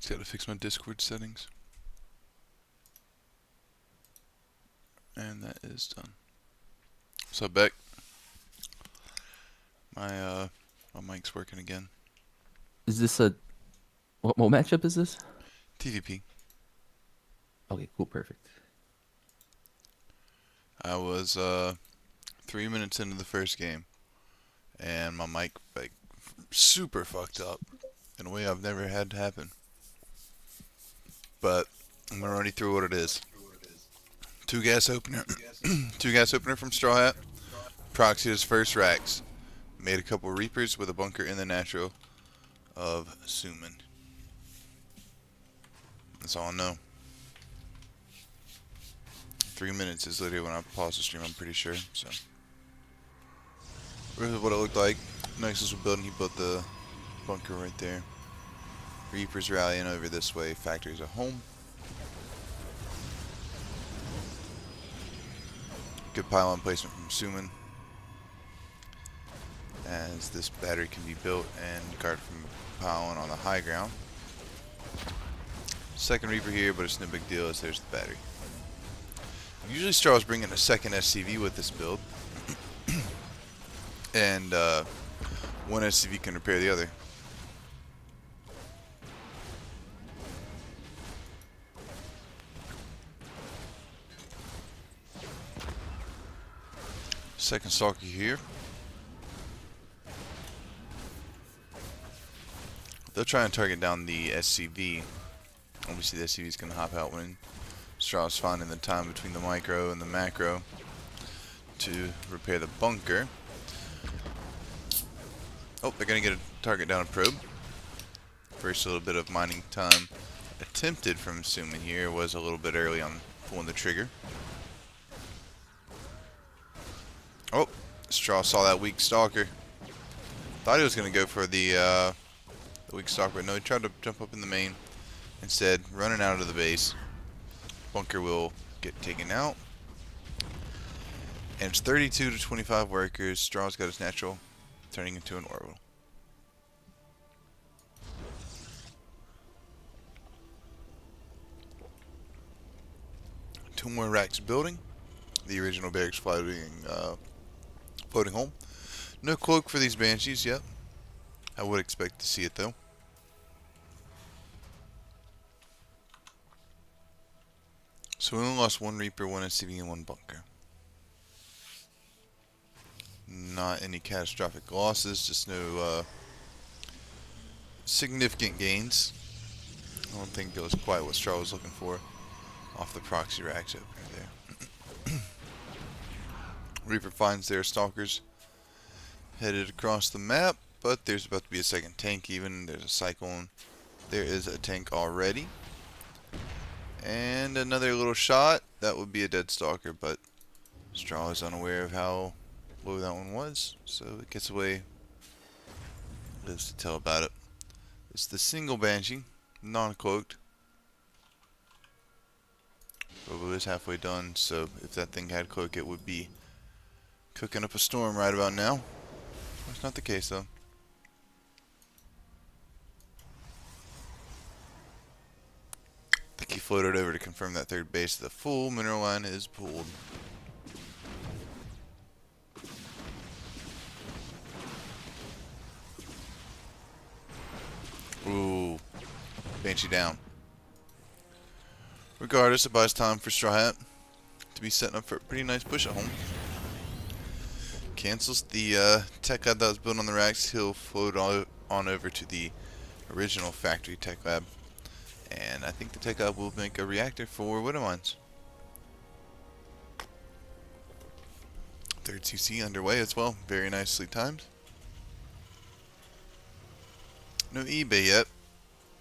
Just gotta fix my Discord settings. And that is done. What's up, Beck? My mic's working again. Is this a what matchup is this? TVP. Okay, cool, perfect. I was 3 minutes into the first game, and my mic like super fucked up in a way I've never had to happen. But I'm gonna run you through what it is. Two gas opener, two gas opener from Strawhat. Proxy his first racks. Made a couple Reapers with a bunker in the natural of Summan. That's all I know. 3 minutes is literally when I paused the stream, I'm pretty sure. So, this is what it looked like. Nexus was building, he built the bunker right there. Reapers rallying over this way, factories at home. Good pylon placement from Summan, as this battery can be built and guarded from pylon on the high ground. Second Reaper here, but it's no big deal as there's the battery. Usually Straw's bringing a second SCV with this build, and one SCV can repair the other. Second Stalker here. They'll try and target down the SCV. Obviously the SCV is going to hop out when Straw's finding the time between the micro and the macro to repair the bunker. Oh, they're going to get a target down a probe. First little bit of mining time attempted from Summan here was a little bit early on pulling the trigger. Oh, Straw saw that weak stalker. Thought he was going to go for the weak stalker, but no, he tried to jump up in the main. Instead, running out of the base. Bunker will get taken out. And it's 32 to 25 workers. Straw's got his natural turning into an orbital. Two more racks building. The original barracks floating home. No cloak for these banshees yet. I would expect to see it though. So we only lost one Reaper, one SCV, and one bunker. Not any catastrophic losses, just no significant gains. I don't think it was quite what Straw was looking for off the proxy racks opener there. Reaper finds their stalkers headed across the map, but there's about to be a second tank even. There's a cyclone. There is a tank already. And another little shot. That would be a dead stalker, but Straw is unaware of how low that one was, so it gets away. Lives to tell about it. It's the single Banshee, non-cloaked. Robo is halfway done, so if that thing had cloak, it would be cooking up a storm right about now. That's not the case, though. I think he floated over to confirm that third base. The full mineral line is pulled. Ooh. Banshee down. Regardless, it buys time for Strawhat to be setting up for a pretty nice push at home. Cancels the tech lab that was built on the racks. He'll float on over to the original factory tech lab. And I think the tech lab will make a reactor for Widow Mines. Third CC underway as well. Very nicely timed. No eBay yet.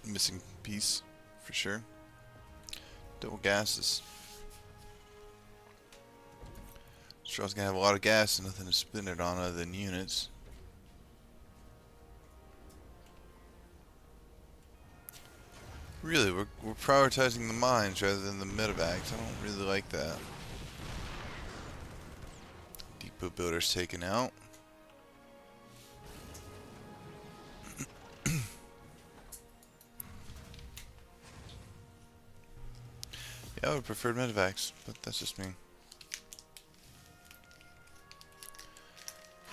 Missing piece for sure. Double gases. Straw's gonna have a lot of gas and nothing to spin it on other than units. Really, we're prioritizing the mines rather than the medevacs. I don't really like that. Depot builder's taken out. Yeah, I would prefer medevacs, but that's just me.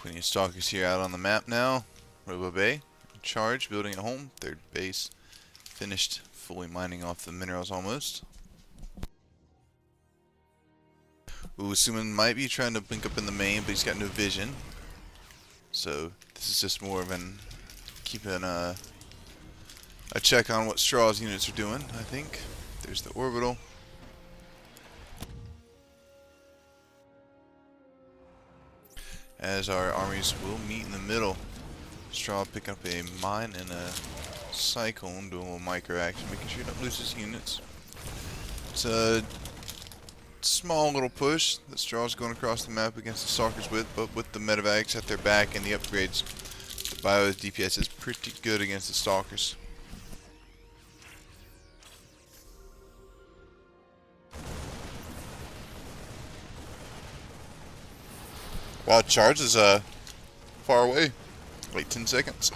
Plenty of stalkers here out on the map now. Robo Bay, in charge, building at home. Third base, finished, fully mining off the minerals almost. Ooh, Summan might be trying to blink up in the main, but he's got no vision. So this is just more of an keeping a check on what Straw's units are doing, I think. There's the orbital. As our armies will meet in the middle. Straw picking up a mine and a cyclone, doing a little micro action, making sure he don't lose his units. It's a small little push that Straw's going across the map against the Stalkers with, but with the medevacs at their back and the upgrades, the Bio's DPS is pretty good against the Stalkers. Wow, charge is far away, like 10 seconds.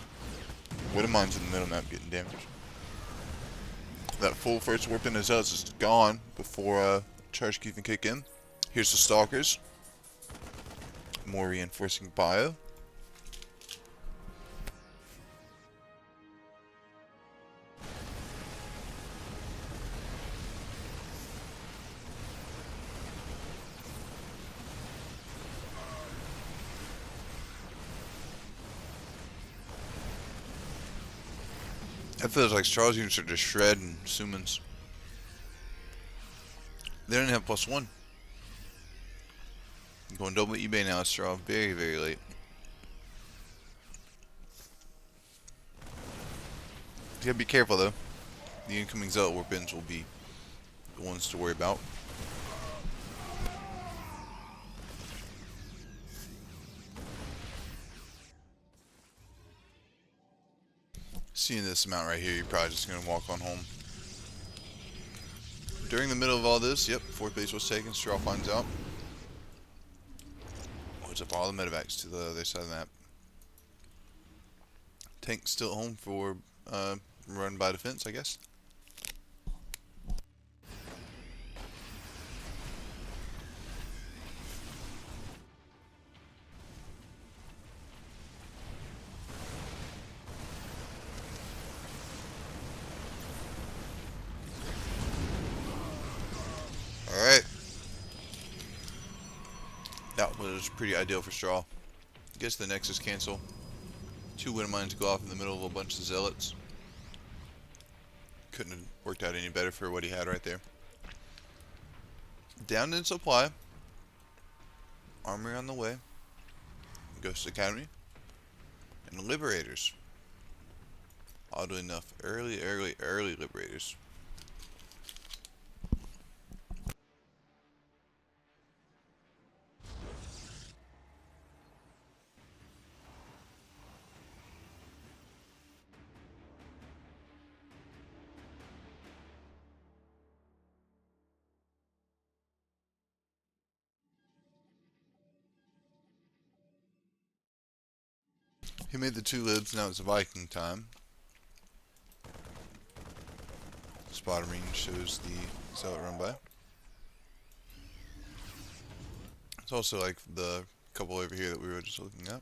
Widowmine's in the middle map getting damaged. That full first warp in his house is gone before charge can kick in. Here's the Stalkers. More reinforcing Bio. That feels like Straw's units are just shredding Summan's. They don't have +1. Going double eBay now, Straw. Very, very late. You gotta be careful though. The incoming Zealot warp-ins will be the ones to worry about. Seeing this amount right here, you're probably just gonna walk on home. During the middle of all this, yep, 4th base was taken. Straw finds out. Loads up all the medevacs to the other side of the map. Tank still at home for run by defense, I guess. Alright. That was pretty ideal for Straw. Guess the Nexus cancel. 2 Widowmines go off in the middle of a bunch of Zealots. Couldn't have worked out any better for what he had right there. Down in supply. Armory on the way. Ghost Academy. And Liberators. Oddly enough, early Liberators. He made the 2 libs, now it's Viking time. Spotter Marine shows the Zealot run by. It's also like the couple over here that we were just looking at.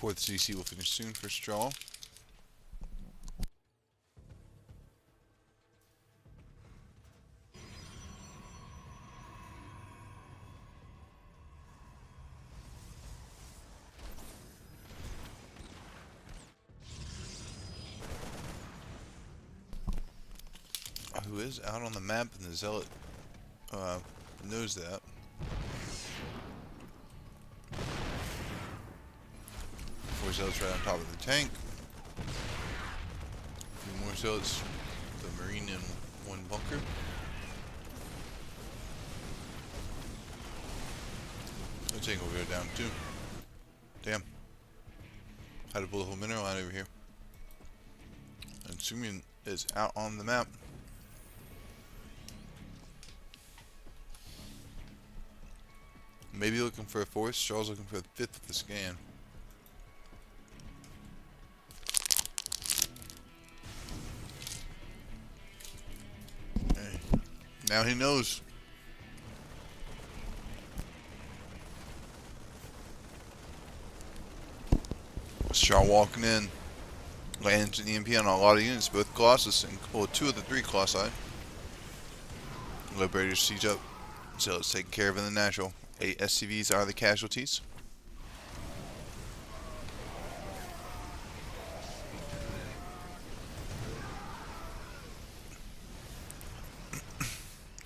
4th CC will finish soon for Straw. Who is out on the map, and the Zealot knows that. 4 Zealots right on top of the tank. A few more Zealots, the Marine in 1 bunker. The tank will go down too. Damn. Had to pull the whole mineral line over here. And Summan is out on the map. Maybe looking for a 4th. Straw's looking for the 5th with the scan. Now he knows. Straw walking in. Lands an EMP on a lot of units, both Colossus and, well, 2 of the 3 Colossi. Liberator siege up. So it's taken care of in the natural. 8 SCVs are the casualties.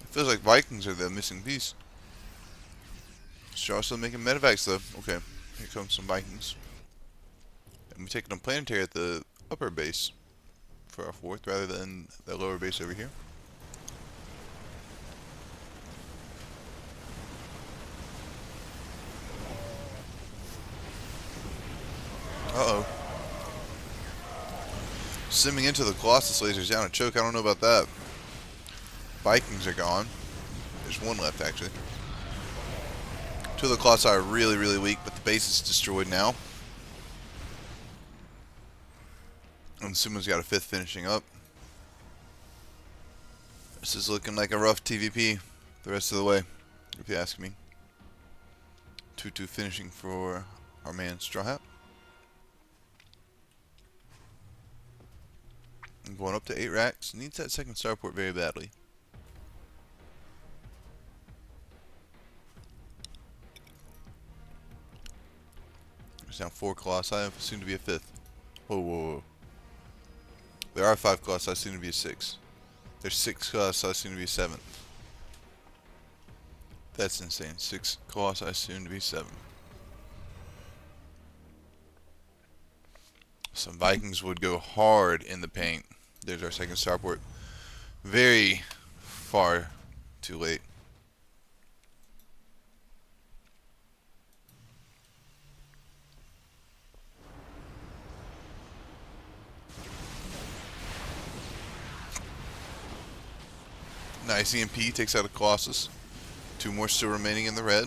It feels like Vikings are the missing piece. Straw still making medevacs though. Okay, here comes some Vikings. And we're taking a planetary at the upper base for our 4th rather than the lower base over here. Uh-oh. Simming into the Colossus lasers down a choke. I don't know about that. Vikings are gone. There's 1 left, actually. 2 of the Colossi are really, really weak, but the base is destroyed now. And Summan's got a 5th finishing up. This is looking like a rough TVP the rest of the way, if you ask me. 2-2 finishing for our man Strawhat. And going up to 8 racks. Needs that second starport very badly. There's now 4 Colossi, soon to be a 5th. Whoa, whoa, whoa. There are 5 Colossi, soon to be a 6. There's 6 Colossi, soon to be a 7th. That's insane. 6 Colossi, soon to be 7. Some Vikings would go hard in the paint. There's our second starport. Very far too late. Nice EMP takes out a Colossus. 2 more still remaining in the red.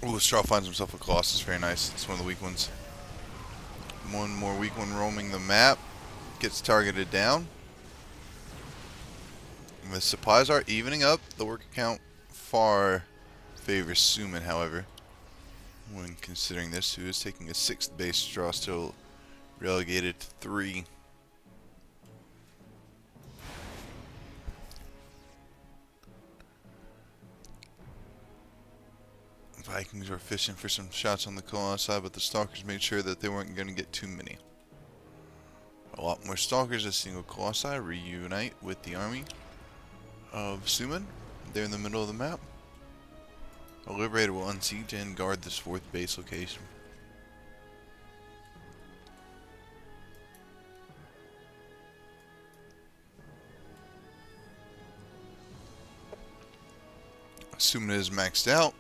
Ooh, Straw finds himself a Colossus. Very nice. It's one of the weak ones. 1 more weak one roaming the map. Gets targeted down. And the supplies are evening up. The work count far favors Summan, however. When considering this, who is taking a 6th base. Straw still relegated to 3. Vikings were fishing for some shots on the Colossi, but the Stalkers made sure that they weren't going to get too many. A lot more Stalkers as single Colossi reunite with the army of Summan. They're in the middle of the map. A Liberator will unsiege and guard this 4th base location. Summan is maxed out.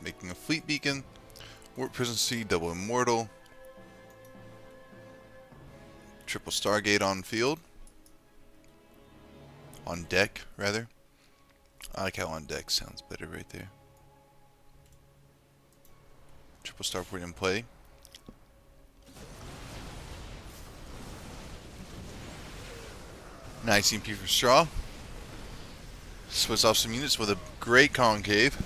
Making a fleet beacon, warp presidency, double immortal, triple stargate on field, on deck rather. I like how on deck sounds better right there. Triple starport in play. Nice EMP for Straw. Splits off some units with a great concave.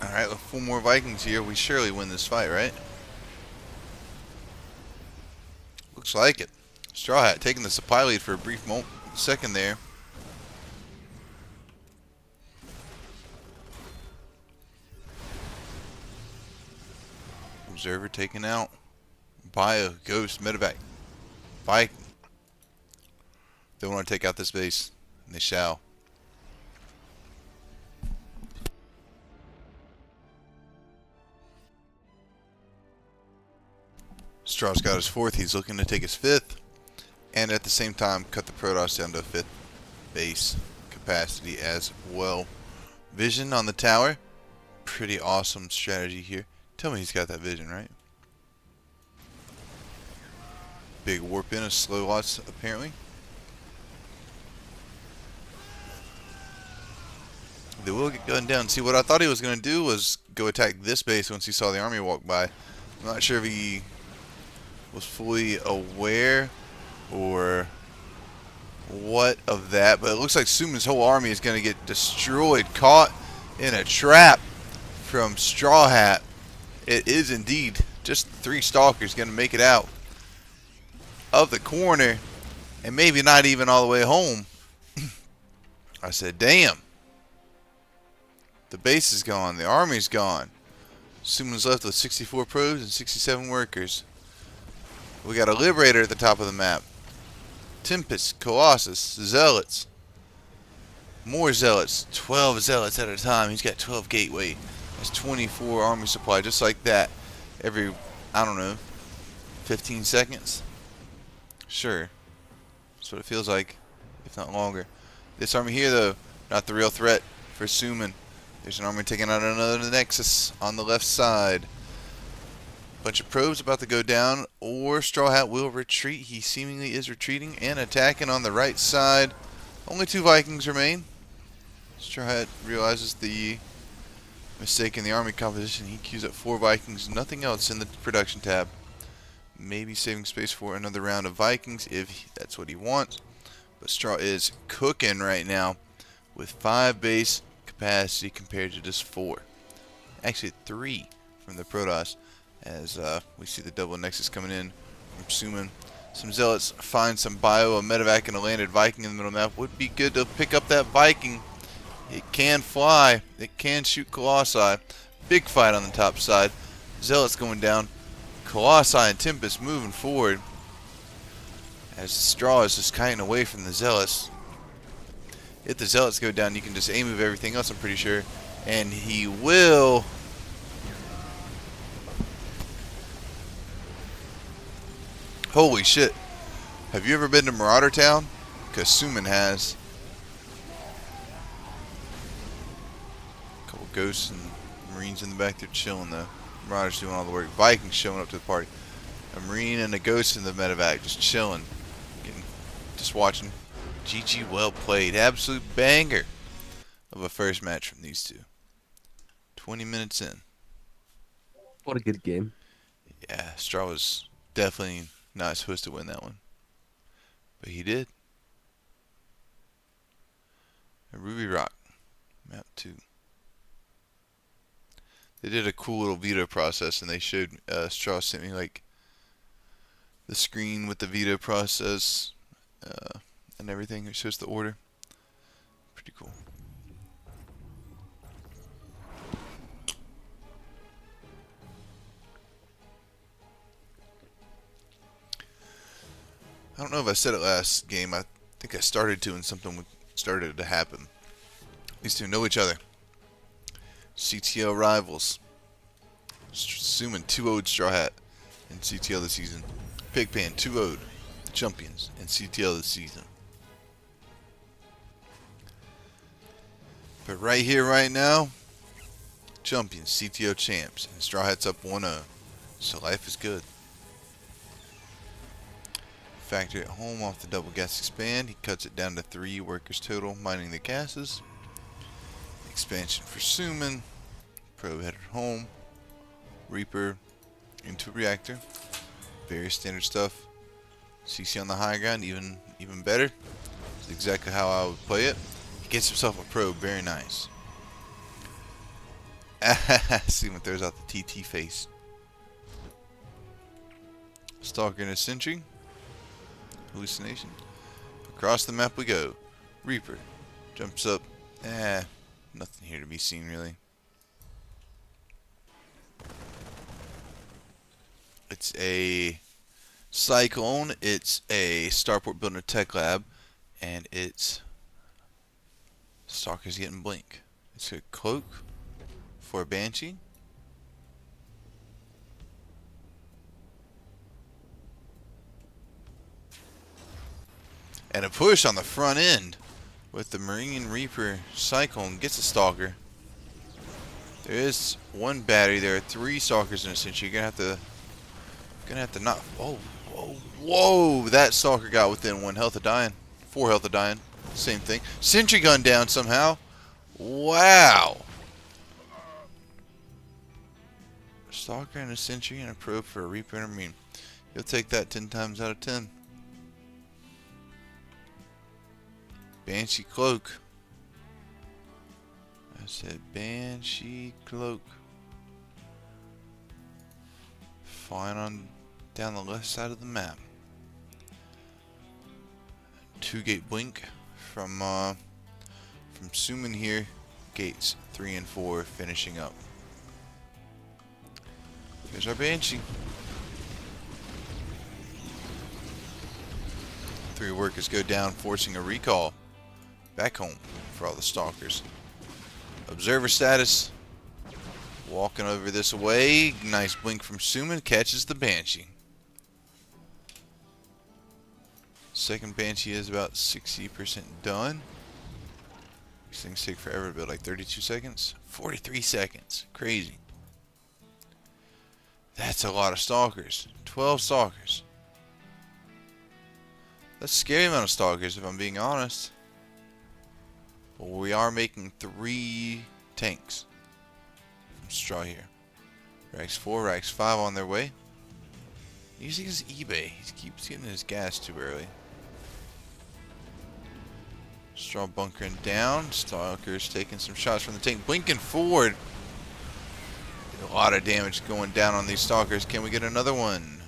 Alright, with 4 more Vikings here, we surely win this fight, right? Looks like it. Strawhat taking the supply lead for a brief second there. Observer taken out by a ghost medevac. Viking. They want to take out this base, and they shall. Straw's got his 4th. He's looking to take his 5th. And at the same time, cut the Protoss down to a 5th base capacity as well. Vision on the tower. pretty awesome strategy here. Tell me he's got that vision, right? Big warp in of Strawhat, apparently. They will get gunned down. See, what I thought he was going to do was go attack this base once he saw the army walk by. I'm not sure if he was fully aware or what of that, but it looks like Summan's whole army is going to get destroyed, caught in a trap from Strawhat. It is indeed just 3 stalkers going to make it out of the corner, and maybe not even all the way home. I said, damn. The base is gone. The army's gone. Summan's left with 64 probes and 67 workers. We got a Liberator at the top of the map. Tempest, Colossus, Zealots. More Zealots. 12 Zealots at a time. He's got 12 Gateway. That's 24 army supply, just like that. Every, I don't know, 15 seconds? Sure. That's what it feels like, if not longer. This army here, though, not the real threat for Summan. There's an army taking out another Nexus on the left side. Bunch of probes about to go down, or Strawhat will retreat. He seemingly is retreating and attacking on the right side. Only 2 Vikings remain. Strawhat realizes the mistake in the army composition. He queues up 4 Vikings, nothing else in the production tab. Maybe saving space for another round of Vikings if that's what he wants. But Straw is cooking right now with 5 base capacity compared to just 4. Actually 3 from the Protoss, as we see the double Nexus coming in from Summan. Some Zealots find some bio, a medevac, and a landed Viking in the middle map. Would be good to pick up that Viking. It can fly. It can shoot Colossi. Big fight on the top side. Zealots going down. Colossi and Tempest moving forward. As the Straw is just kiting away from the Zealots. If the Zealots go down, you can just A-move everything else, I'm pretty sure. And he will. Holy shit. Have you ever been to Marauder Town? Because Summan has. A couple ghosts and Marines in the back there chilling though. Marauders doing all the work. Vikings showing up to the party. A Marine and a ghost in the medevac just chilling. Just watching. GG, well played. Absolute banger of a first match from these two. 20 minutes in. What a good game. Yeah, Straw was definitely not supposed to win that one. But he did. A Ruby Rock. Map 2. They did a cool little veto process, and they showed, Straw sent me like the screen with the veto process and everything. It shows the order. Pretty cool. I don't know if I said it last game. I think I started to, and something started to happen. These two know each other. CTL rivals. Summan 2-0'd Strawhat in CTL this season. Pigpan 2-0'd the champions in CTL this season. But right here, right now, champions, CTO champs, and Strawhat's up 1-0. So life is good. Factory at home off the double gas expand. He cuts it down to 3 workers total, mining the gases. Expansion for Summan. Probe headed home. Reaper into reactor. Very standard stuff. CC on the high ground, even better. That's exactly how I would play it. He gets himself a probe, very nice. Summan throws out the TT face. Stalker in a sentry. Hallucination. Across the map we go. Reaper jumps up. Nothing here to be seen really. It's a Cyclone. It's a starport building a tech lab, and it's Stalker's getting blink. It's a cloak for a Banshee. And a push on the front end with the Marine Reaper Cyclone gets a Stalker. There is one battery. There are 3 stalkers in a sentry. You're gonna have to not. Oh, whoa, whoa! That stalker got within 1 health of dying. 4 health of dying. Same thing. Sentry gun down somehow. Wow. A stalker and a sentry and a probe for a Reaper and a Marine. You'll take that 10 times out of 10. Banshee cloak. I said Banshee cloak. Flying on down the left side of the map. 2-gate blink from Summan here. Gates 3 and 4 finishing up. There's our Banshee. 3 workers go down, forcing a recall back home for all the stalkers. Observer status. Walking over this way. Nice blink from Summan. Catches the Banshee. Second Banshee is about 60% done. These things take forever to build, like 32 seconds. 43 seconds. Crazy. That's a lot of stalkers. 12 stalkers. That's a scary amount of stalkers, if I'm being honest. But we are making 3 tanks from Straw here. Rags 4, Rags 5 on their way. Using his eBay. He keeps getting his gas too early. Straw bunkering down. Stalkers taking some shots from the tank. Blinking forward. A lot of damage going down on these stalkers. Can we get another one?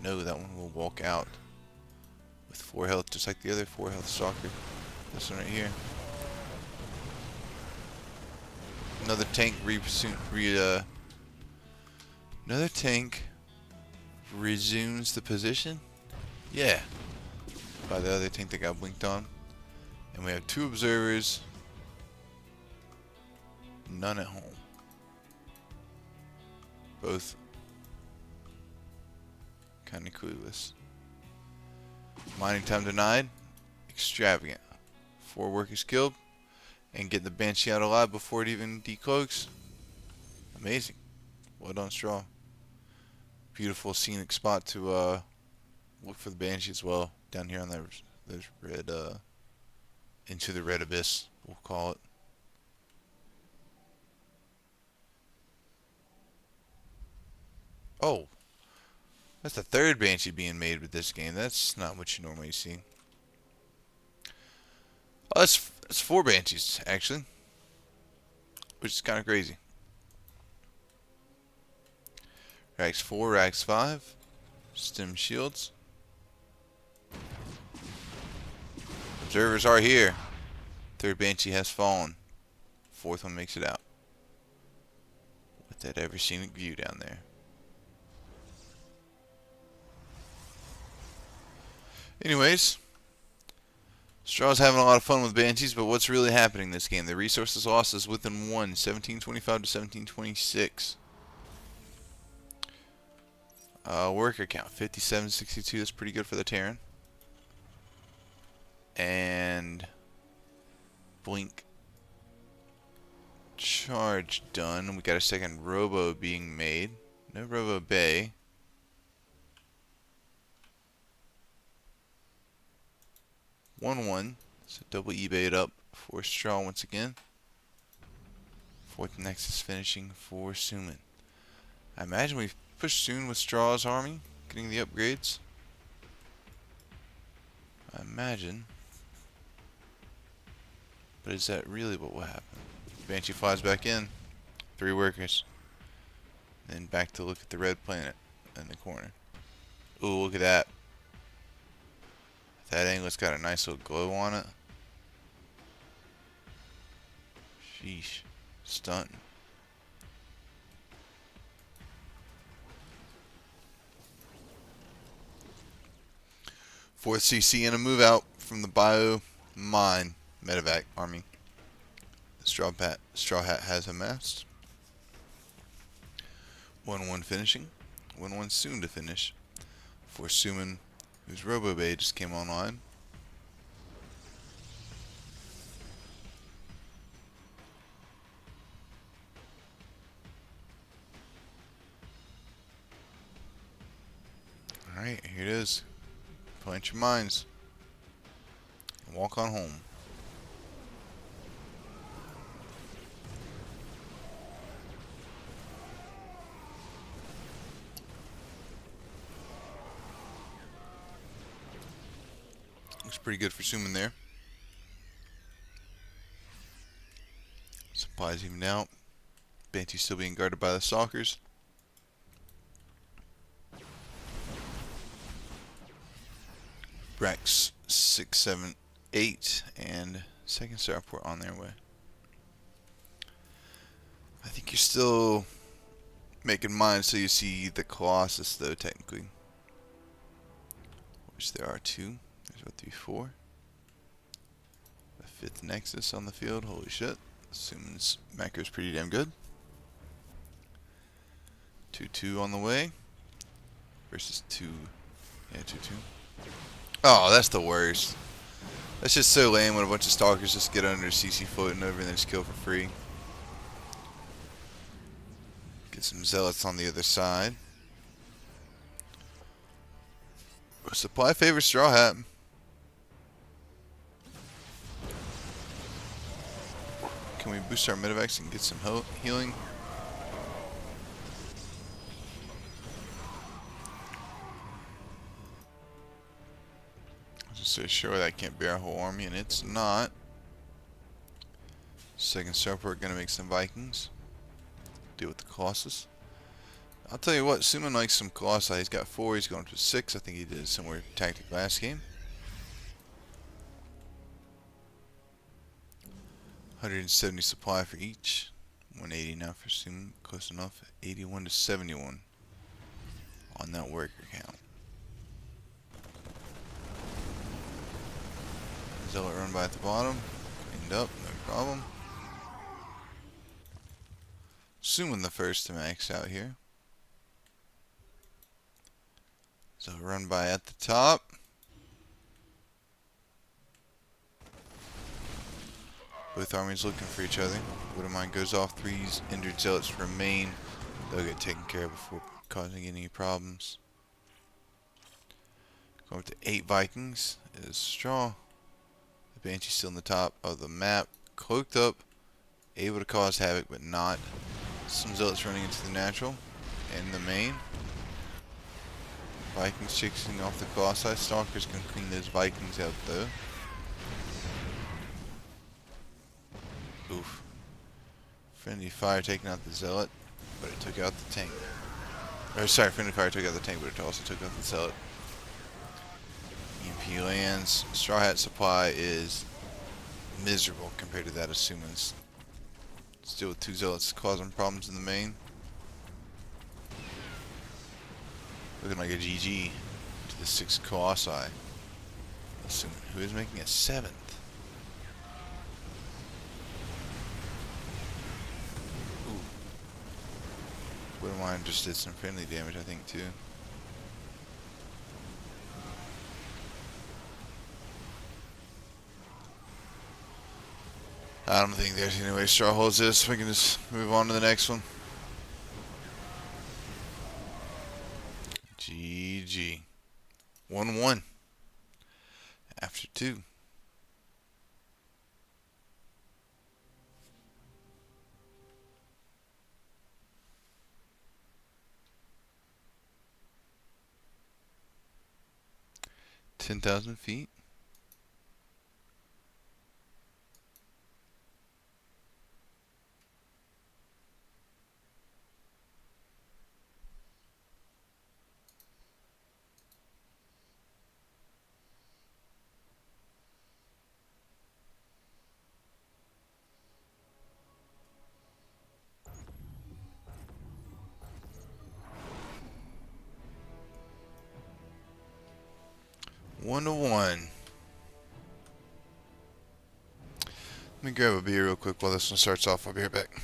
No, that one will walk out. With 4 health, just like the other 4 health stalker. This one right here. Another tank another tank resumes the position. Yeah. By the other tank that got blinked on. And we have 2 observers. None at home. Both kind of clueless. Mining time denied. Extravagant. 4 workers killed. And get the Banshee out alive before it even decloaks. Amazing. Well done, Straw. Beautiful scenic spot to look for the Banshee as well. Down here on those red, into the red abyss, we'll call it. Oh. That's the 3rd Banshee being made with this game. That's not what you normally see. Oh, that's 4 Banshees, actually. Which is kind of crazy. Rags 4, Rags 5. Stem shields. Observers are here. 3rd Banshee has fallen. 4th one makes it out. With that ever scenic view down there. Anyways, Straw's having a lot of fun with Banshees, but what's really happening in this game? The resources lost is within 1, 1725 to 1726. Worker count, 5762, that's pretty good for the Terran. And blink charge done. We got a second Robo being made. No Robo Bay. One. So double eBay it up for Straw once again. 4th Nexus finishing for Summan. I imagine we've pushed soon with Straw's army, getting the upgrades. I imagine. But is that really what will happen? Banshee flies back in. 3 workers. Then back to look at the red planet in the corner. Ooh, look at that. That anglet's got a nice little glow on it. Sheesh. Stunting. Fourth CC and a move out from the Bio Mine Medevac army. The Strawhat has amassed. 1-1 finishing. 1-1 soon to finish. For Summan, whose RoboBay just came online. Alright, here it is. Plant your minds. And walk on home. Looks pretty good for Summan there. Supplies even out. Banshee still being guarded by the stalkers. Rex 6, 7, 8, and second starport on their way. I think you're still making mine so you see the Colossus though, technically. Which there are two. There's 1, 3, 4. The fifth Nexus on the field. Holy shit. Summan's macro's pretty damn good. 2-2 on the way. Versus 2. Yeah, 2-2. Oh, that's the worst. That's just so lame when a bunch of stalkers just get under CC floating over and then just kill for free. Get some zealots on the other side. Supply favors Strawhat. Can we boost our medevacs and get some healing? Just say sure that can't be our whole army, and it's not. Second starport gonna make some Vikings. Deal with the Colossus. I'll tell you what, Summan likes some Colossi. He's got 4, he's going to 6. I think he did a similar tactic last game. 170 supply for each. 180 now for Summan, close enough. 81 to 71 on that worker count. Zealot run by at the bottom. Cleaned up, no problem. Summan the first to max out here. Zealot run by at the top. Both armies looking for each other. Widowmine goes off. 3 injured zealots remain. They'll get taken care of before causing any problems. Going up to 8 Vikings is Straw. The Banshee's still in the top of the map. Cloaked up. Able to cause havoc, but not. Some zealots running into the natural and the main. Vikings chasing off the Colossi. Stalkers can clean those Vikings out though. Oof. Friendly fire taking out the zealot, but it took out the tank. Or sorry, friendly fire took out the tank, but it also took out the zealot. EMP lands. Strawhat supply is miserable compared to that of Summan's. Still with 2 zealots causing problems in the main. Looking like a GG to the 6 Colossi. Who is making a 7th? Widowmine just did some friendly damage, I think, too. I don't think there's any way Straw holds this. We can just move on to the next one. GG. 1-1. After 2. $10,000 feet. One to one. Let me grab a beer real quick while this one starts off. I'll be right back.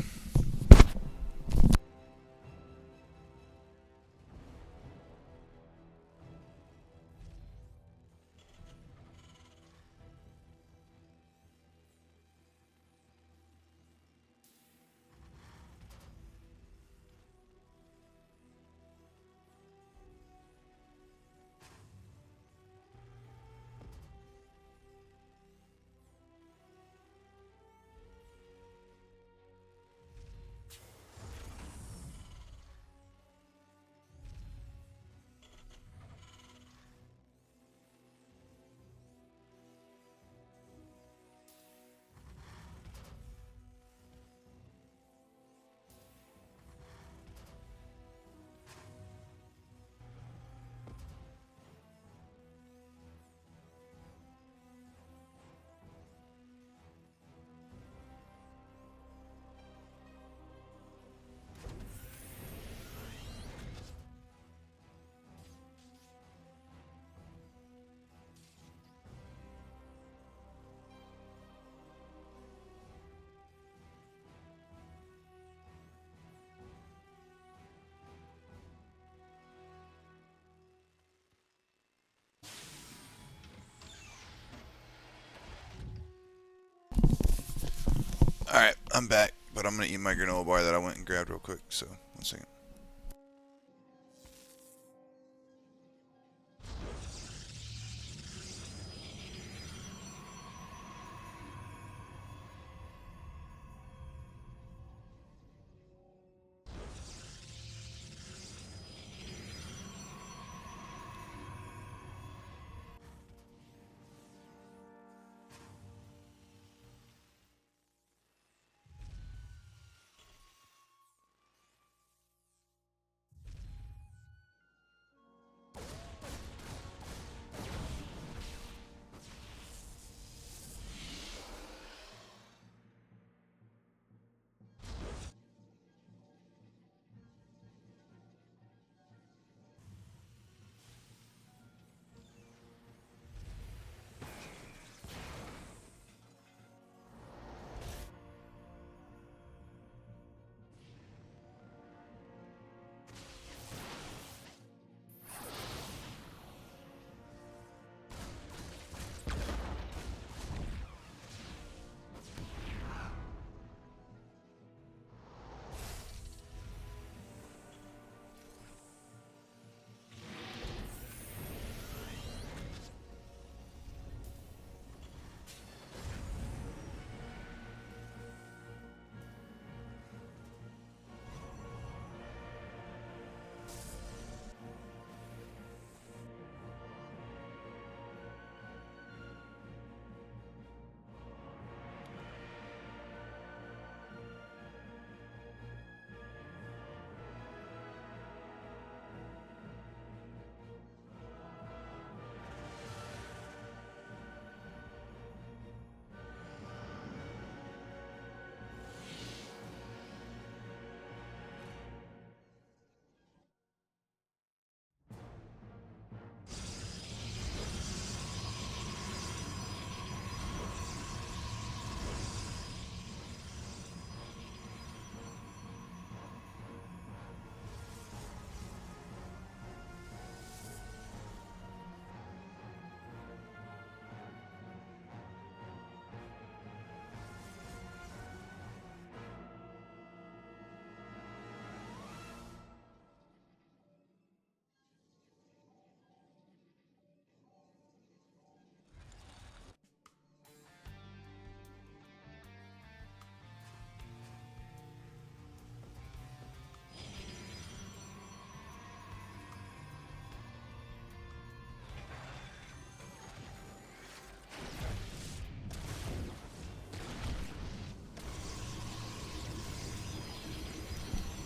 Alright, I'm back, but I'm gonna eat my granola bar that I went and grabbed real quick, so 1 second.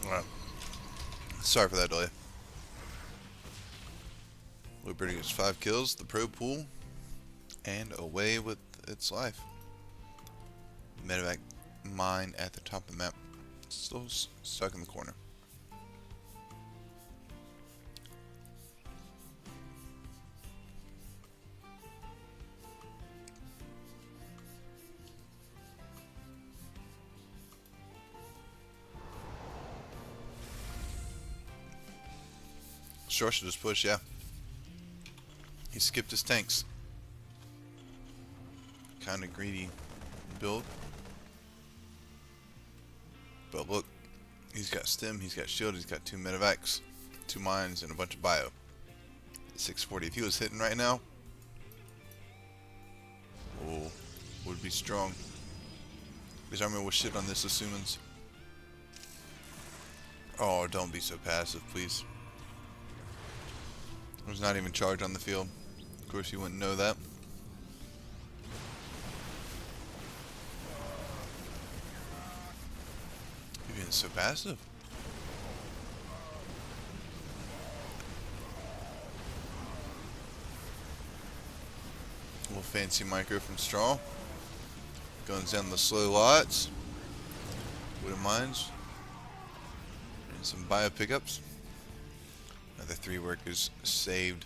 Alright. Sorry for that delay. Liberator gets 5 kills, the pro pool, and away with its life. Medevac mine at the top of the map. Still stuck in the corner. Straw should just push, yeah. He skipped his tanks. Kinda greedy build. But look, he's got stim, he's got shield, he's got 2 medevacs, 2 mines, and a bunch of bio. 640. If he was hitting right now, oh, would be strong. His armor was shit on this Summans. Oh, don't be so passive, please. There's not even charge on the field. Of course, you wouldn't know that. You're being so passive. A little fancy micro from Straw. Guns down the slow lots. Wooden mines. And some bio pickups. Another 3 workers saved.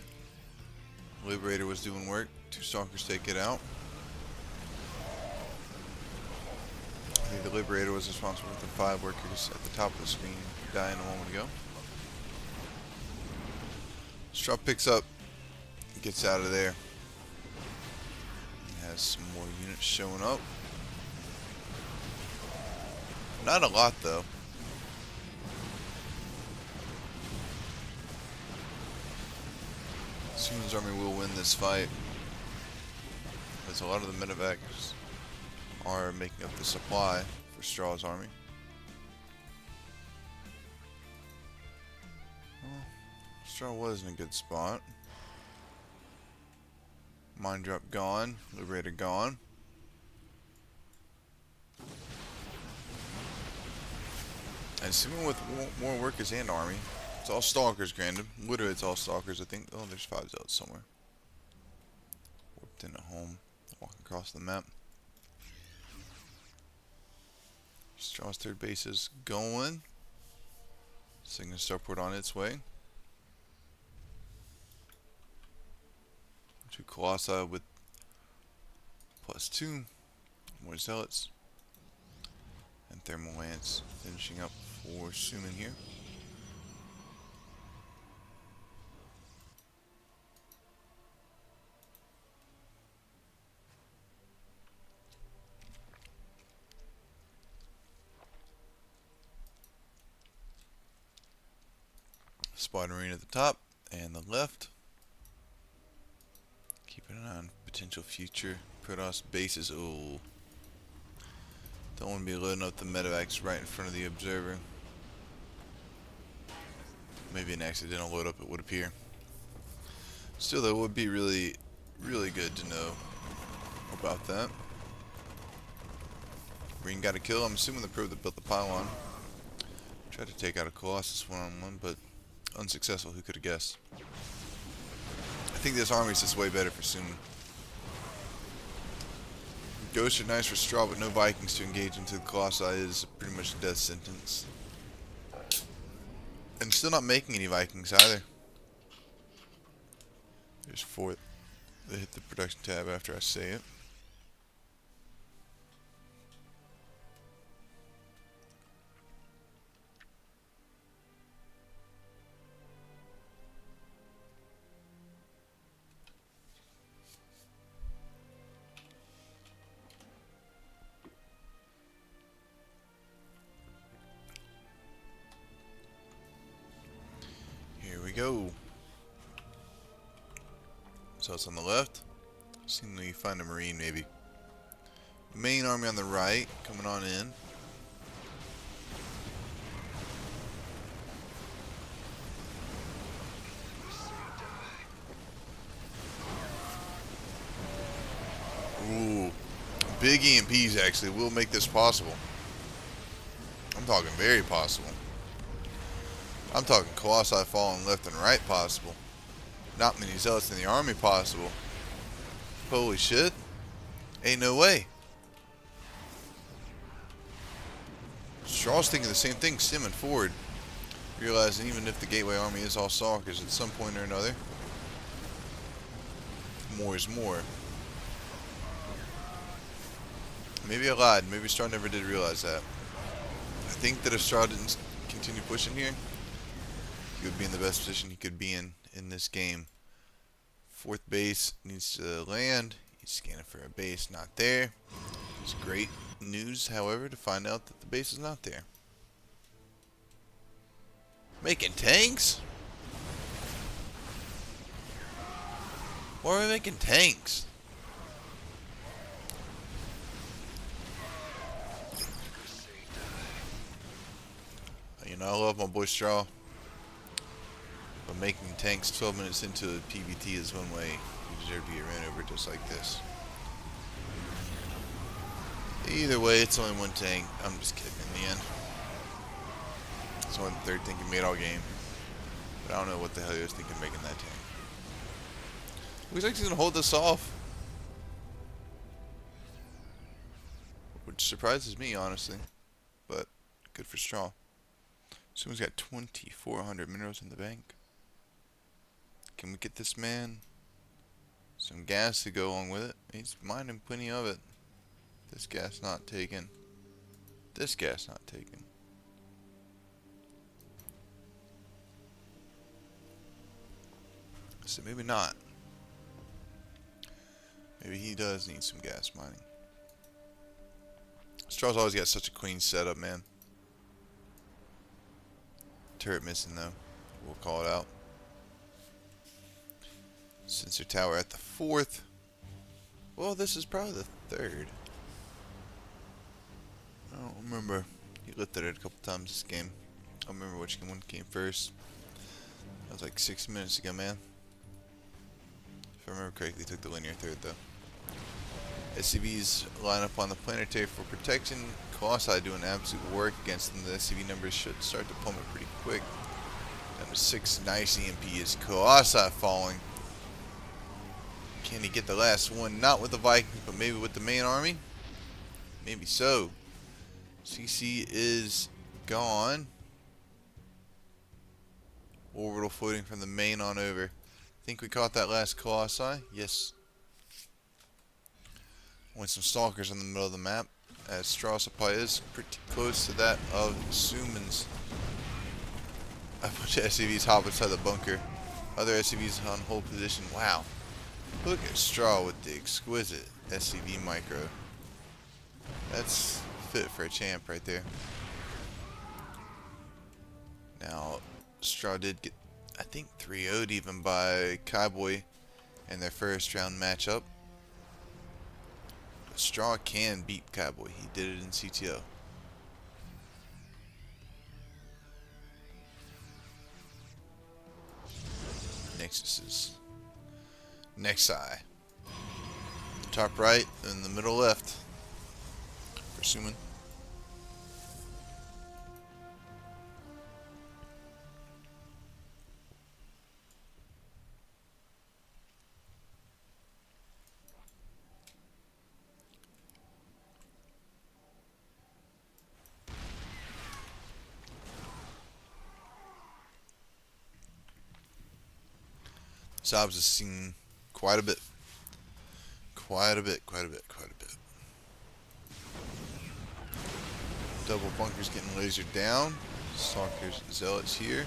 Liberator was doing work. 2 stalkers take it out. I think the Liberator was responsible for the 5 workers at the top of the screen dying a moment ago. Straw picks up, gets out of there. He has some more units showing up. Not a lot, though. Summan's army will win this fight, because a lot of the medevacs are making up the supply for Straw's army. Well, Straw was in a good spot. Mind Drop gone. Liberator gone. And Summan with more workers and army. It's all stalkers, granted. Literally, it's all stalkers. I think. Oh, there's 5 zealots somewhere. Warped into home. Walking across the map. Straw's 3rd base is going. Sending a starport on its way. 2 Colossi with +2. More zealots. And Thermal Lance finishing up for Summan here. Spot Marine at the top and the left. Keeping an eye on potential future Protoss bases. Ooh. Don't want to be loading up the medevacs right in front of the observer. Maybe an accidental load up, it would appear. Still, though, it would be really, really good to know about that. Marine got a kill. I'm assuming the probe that built the pylon tried to take out a Colossus one-on-one, but unsuccessful. Who could have guessed? I think this army is just way better for Summan. Ghosts are nice for Straw, but no Vikings to engage into the Colossi is pretty much a death sentence. And still not making any Vikings either. There's 4 that hit the production tab after I say it. Here we go. So it's on the left. Seem to find a Marine maybe. Main army on the right, coming on in. Ooh. Big EMPs actually will make this possible. I'm talking very possible. I'm talking Colossi falling left and right possible. Not many zealots in the army possible. Holy shit. Ain't no way. Straw's thinking the same thing, simming forward. Realizing even if the Gateway army is all stalkers, at some point or another, more is more. Maybe I lied. Maybe Straw never did realize that. I think that if Straw didn't continue pushing here, he would be in the best position he could be in this game. 4th base needs to land. He's scanning for a base, not there. It's great news, however, to find out that the base is not there. Making tanks? Why are we making tanks? You know, I love my boy Straw. But making tanks 12 minutes into a PvT is one way you deserve to get ran over just like this. Either way, it's only one tank. I'm just kidding in the end. It's only the 3rd tank he made all game. But I don't know what the hell he was thinking making that tank. Looks like he's going to hold this off. Which surprises me, honestly. But good for Straw. Someone's got 2,400 minerals in the bank. Can we get this man some gas to go along with it? He's mining plenty of it. This gas not taken. This gas not taken. So maybe not. Maybe he does need some gas mining. Straw's always got such a clean setup, man. Turret missing though. We'll call it out. Sensor tower at the 4th. Well, this is probably the 3rd. I don't remember. He lifted it a couple times this game. I don't remember which one came first. That was like 6 minutes ago, man. If I remember correctly, took the linear 3rd though. SCVs line up on the planetary for protection. Colossi doing absolute work against them. The SCV numbers should start to plummet pretty quick. Down to 6. Nice EMP is Colossi falling. Can he get the last one? Not with the Vikings, but maybe with the main army? Maybe so. CC is gone. Orbital floating from the main on over. Think we caught that last Colossi? Yes. With some stalkers in the middle of the map, as Straw Supply is pretty close to that of Summan's. A bunch of SCVs hop inside the bunker. Other SCVs on hold position. Wow. Look at Straw with the exquisite SCV micro. That's fit for a champ right there. Now, Straw did get, I think, 3-0'd even by Cowboy in their first round matchup. But Straw can beat Cowboy. He did it in CTO. Nexus. Nexi. Top right and the middle left. For Summan. Sobs has seen quite a bit. Quite a bit. Double bunkers getting lasered down. Stalkers, zealots here.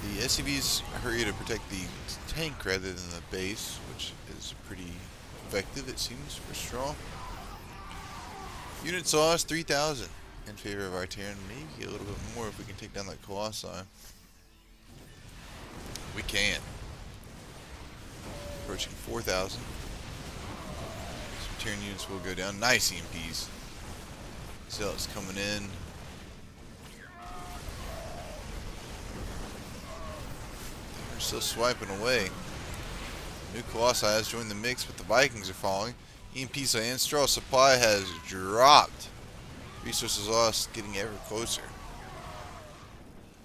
The SCVs hurry to protect the tank rather than the base, which is pretty effective, it seems, for Straw. Unit lost 3,000 in favor of our Terran. Maybe a little bit more if we can take down that Colossi. We can. Approaching 4,000. Some Terran units will go down. Nice EMPs. Zealots coming in. They're still swiping away. New Colossi has joined the mix, but the Vikings are falling. EMPs and Straw Supply has dropped. Resources lost getting ever closer.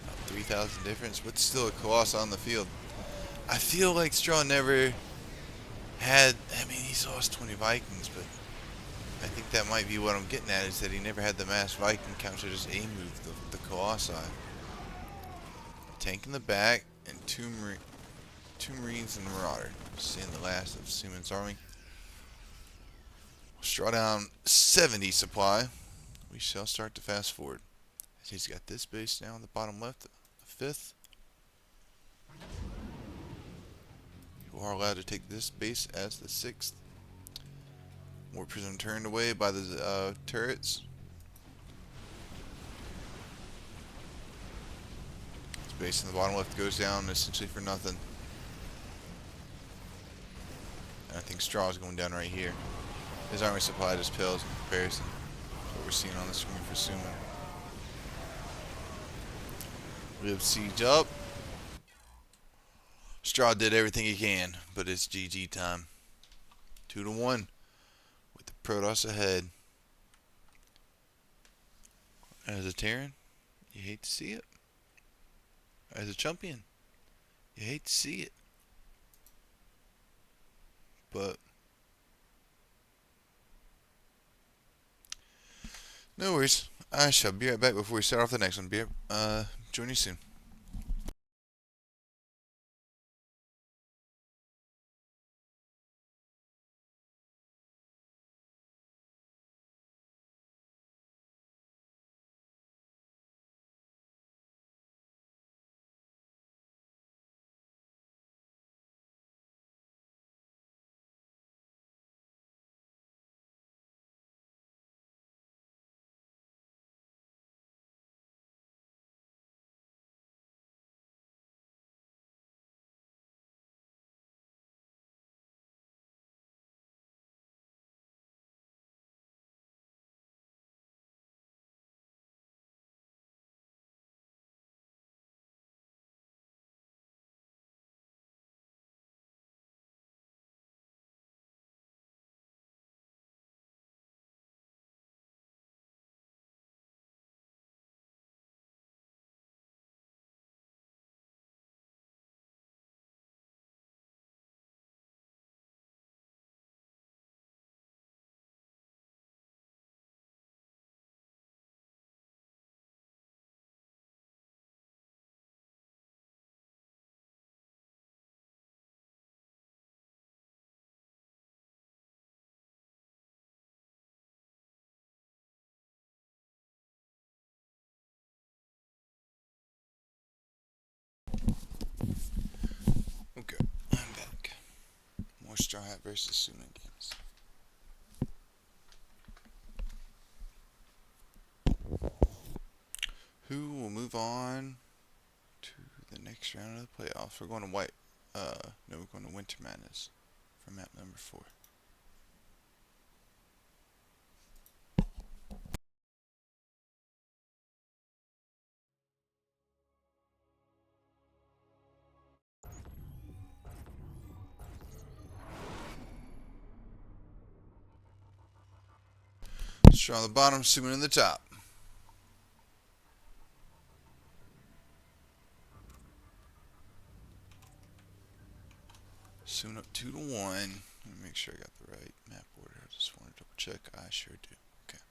About 3,000 difference, but still a Colossi on the field. I feel like Straw never had, I mean, he's lost 20 Vikings, but I think that might be what I'm getting at, is that he never had the mass Viking count to just A-move the Colossi. Tank in the back, and two Marines and the Marauder. Seeing the last of Summan's army. Straw down 70 supply. We shall start to fast forward. He's got this base now on the bottom left, the 5th. You are allowed to take this base as the 6th. More prism turned away by the turrets. This base in the bottom left goes down essentially for nothing. And I think Straw is going down right here. His army supply just pales in comparison to what we're seeing on the screen for Summan. We have siege up. Straw did everything he can, but it's GG time. 2-1 with the Protoss ahead. As a Terran, you hate to see it. As a champion, you hate to see it. But no worries. I shall be right back before we start off the next one. Join you soon. More Strawhat versus Summan games. Who will move on to the next round of the playoffs? We're going to white. No, we're going to Winter Madness for map number 4. Straw on the bottom, Summan in the top. Soon up 2-1. Let me make sure I got the right map order. I just want to double check. I sure do. Okay.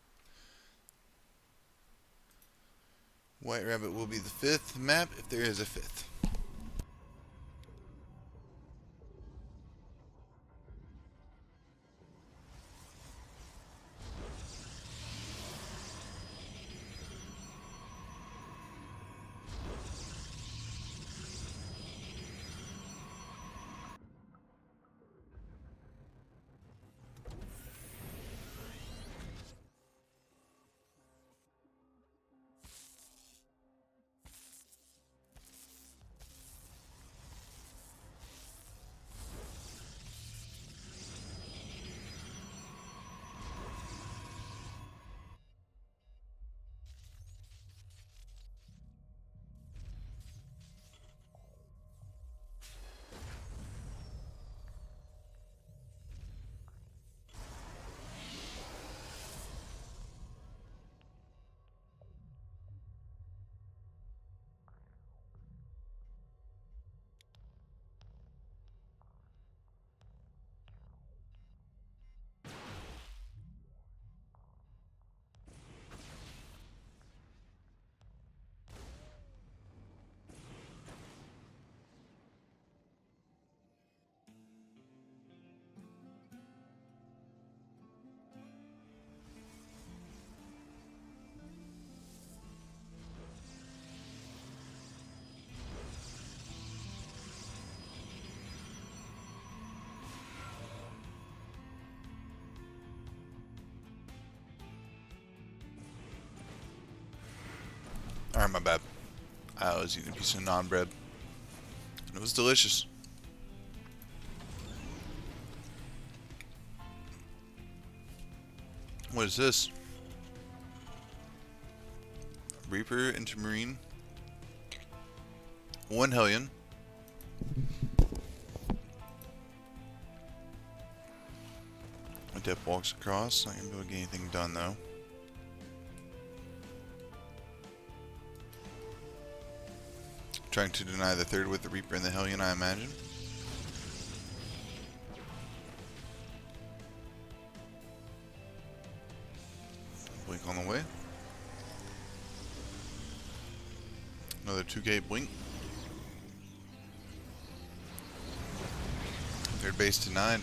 White Rabbit will be the 5th map if there is a 5th. Alright, my bad. I was eating a piece of naan bread. And it was delicious. What is this? Reaper into Marine. 1 Hellion. Adept walks across. Not gonna be able to get anything done though. Trying to deny the 3rd with the Reaper and the Hellion, I imagine. Blink on the way. Another 2-gate blink. 3rd base denied.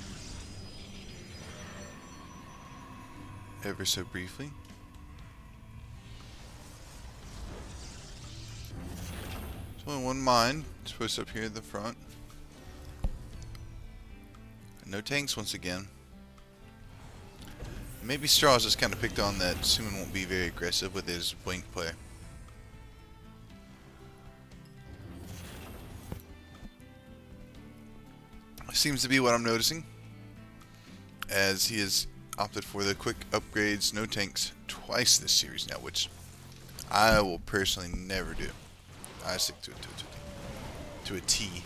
Ever so briefly. There's only 1 mine. It's supposed up here at the front. No tanks once again. Maybe Straw's just kind of picked on that Summan won't be very aggressive with his blink play. Seems to be what I'm noticing, as he has opted for the quick upgrades, no tanks, twice this series now, which I will personally never do. I stick to a T,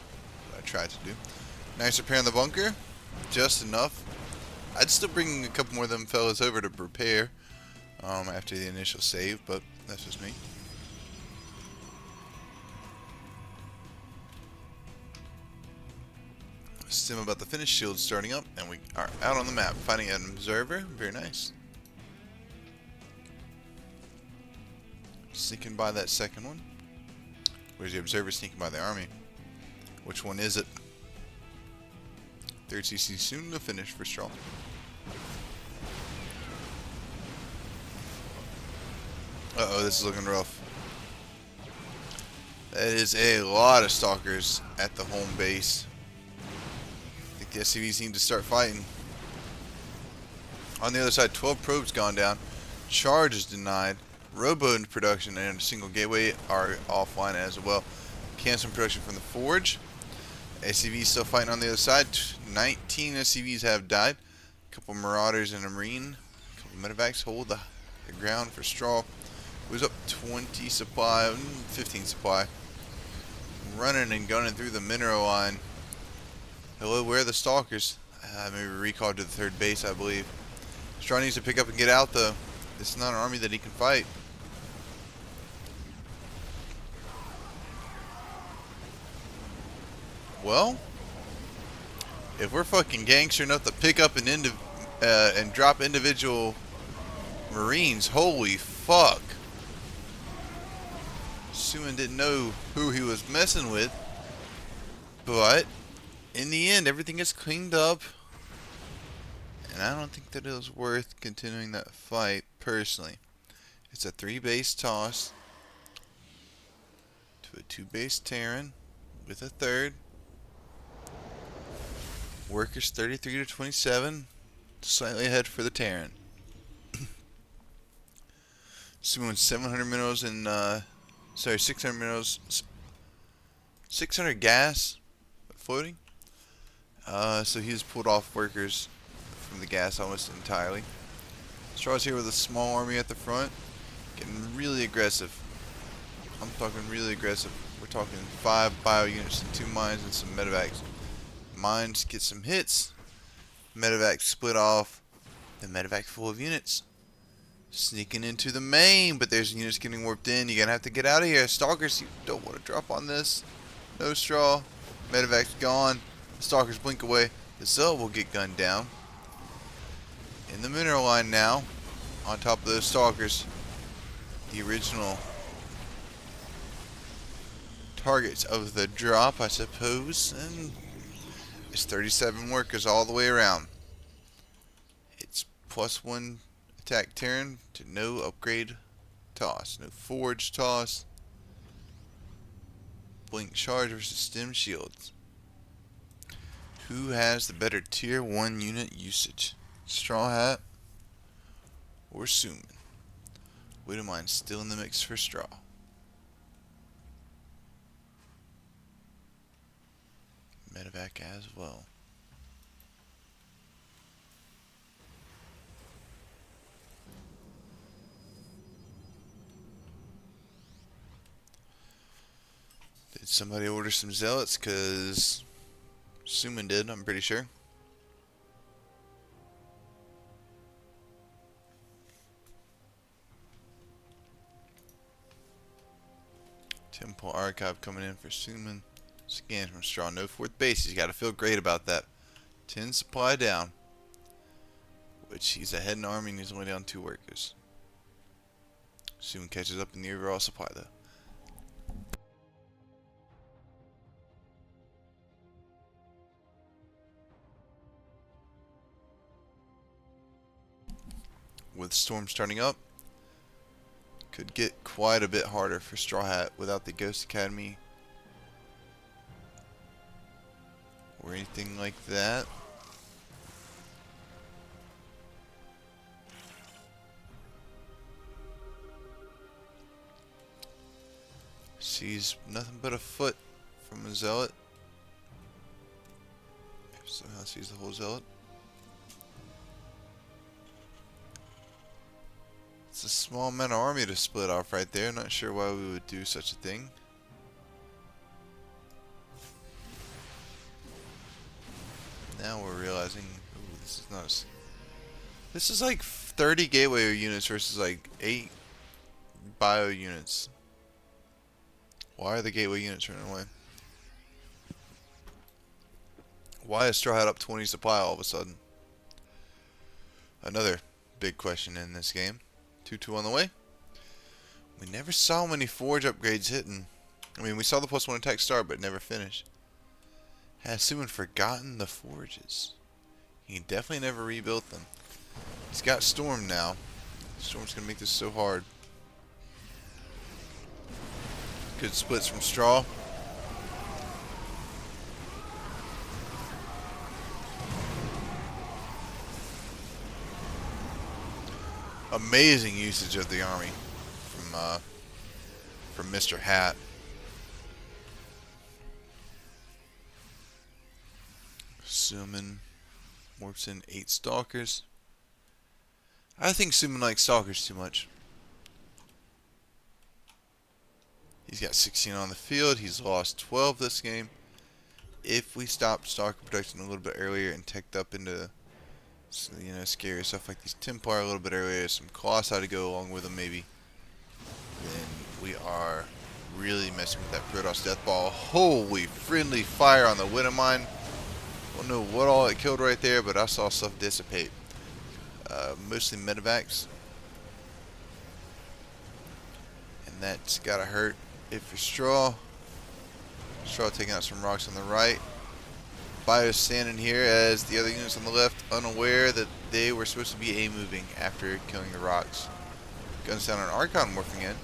what I try to do. Nice repair in the bunker, just enough. I'd still bring a couple more of them fellas over to repair after the initial save, but that's just me. Sim about the finish, shield starting up, and we are out on the map, finding an observer. Very nice. Sneaking by that second one. Where's the observer sneaking by the army? Which one is it? 3rd CC soon to finish for Straw. Uh-oh, this is looking rough. That is a lot of stalkers at the home base. I think think the SCVs need to start fighting. On the other side, 12 probes gone down. Charge is denied. Robo in production and a single gateway are offline as well. Canceling production from the Forge. SCVs still fighting on the other side. 19 SCVs have died. A couple Marauders and a Marine. A couple Medevacs hold the ground for Straw. It was up 20 supply, 15 supply. Running and gunning through the mineral line. Hello, where are the Stalkers? Maybe recalled to the third base, I believe. Straw needs to pick up and get out, though. This is not an army that he can fight. Well, if we're fucking gangster enough to pick up and drop individual Marines, holy fuck. Summan didn't know who he was messing with, but in the end, everything gets cleaned up, and I don't think that it was worth continuing that fight, personally. It's a 3-base toss to a 2-base Terran with a third. Workers 33 to 27, slightly ahead for the Terran. Summan 700 minerals and 600 minerals, 600 gas floating. So he's pulled off workers from the gas almost entirely. Straw's here with a small army at the front, getting really aggressive. I'm talking really aggressive. We're talking 5 bio units and 2 mines and some medevacs. Mines get some hits. Medevac split off. The medevac full of units. Sneaking into the main, but there's units getting warped in. You're gonna have to get out of here. Stalkers, you don't want to drop on this. No Straw. Medevac's gone. The Stalkers blink away. The Zealot will get gunned down. In the mineral line now. On top of those Stalkers. The original targets of the drop, I suppose. And it's 37 workers all the way around. It's +1 attack Terran to no upgrade toss. No forge toss. Blink charge versus stem shields. Who has the better tier 1 unit usage? Strawhat or Summan? Widowmine's still in the mix for Straw. Medevac as well. Did somebody order some Zealots? Because Summan did, I'm pretty sure. Temple Archive coming in for Summan. Scan from Straw. No 4th base. He's got to feel great about that. 10 supply down. Which he's ahead in army and he's only down 2 workers. Summan catches up in the overall supply though. With Storm starting up, could get quite a bit harder for Strawhat without the Ghost Academy or anything like that. Sees nothing but a foot from a Zealot. Somehow sees the whole Zealot. It's a small amount of army to split off right there. Not sure why we would do such a thing. Now we're realizing, ooh, this is not. This is like 30 gateway units versus like 8 bio units. Why are the gateway units running away? Why is Strawhat up 20 supply all of a sudden? Another big question in this game. 2-2 on the way. We never saw many forge upgrades hitting. I mean, we saw the +1 attack start, but never finish. Has Summan forgotten the forges? He definitely never rebuilt them. He's got Storm now. Storm's gonna make this so hard. Good splits from Straw. Amazing usage of the army from Mr. Hat. Summan warps in 8 stalkers. I think Summan likes stalkers too much. He's got 16 on the field. He's lost 12 this game. If we stopped stalker production a little bit earlier and teched up into, you know, scary stuff like these Templar a little bit earlier, some Colossi to go along with them maybe, then we are really messing with that Protoss Death Ball. Holy friendly fire on the Widowmine. Don't know what all it killed right there, but I saw stuff dissipate. Mostly medevacs. And that's gotta hurt. If you're Straw taking out some rocks on the right. Bio standing here as the other units on the left unaware that they were supposed to be A-moving after killing the rocks. Guns down on Archon morphing in.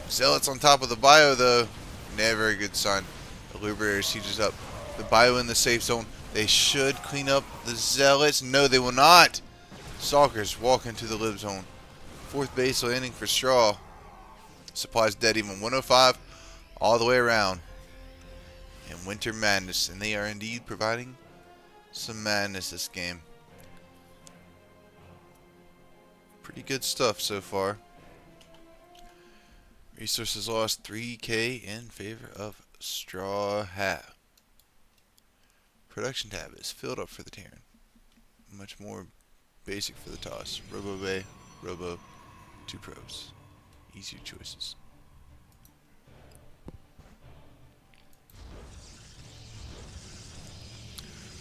Zealots on top of the Bio though. Never a good sign. The Liberator sieges up. The Bio in the safe zone. They should clean up the Zealots. No, they will not. Stalkers walk into the Lib zone. 4th base landing for Straw. Supplies dead even 105 all the way around. And Winter Madness. And they are indeed providing some madness this game. Pretty good stuff so far. Resources lost 3k in favor of Strawhat. Production tab is filled up for the Terran. Much more basic for the toss. Robo Bay, Robo, 2 probes. Easier choices.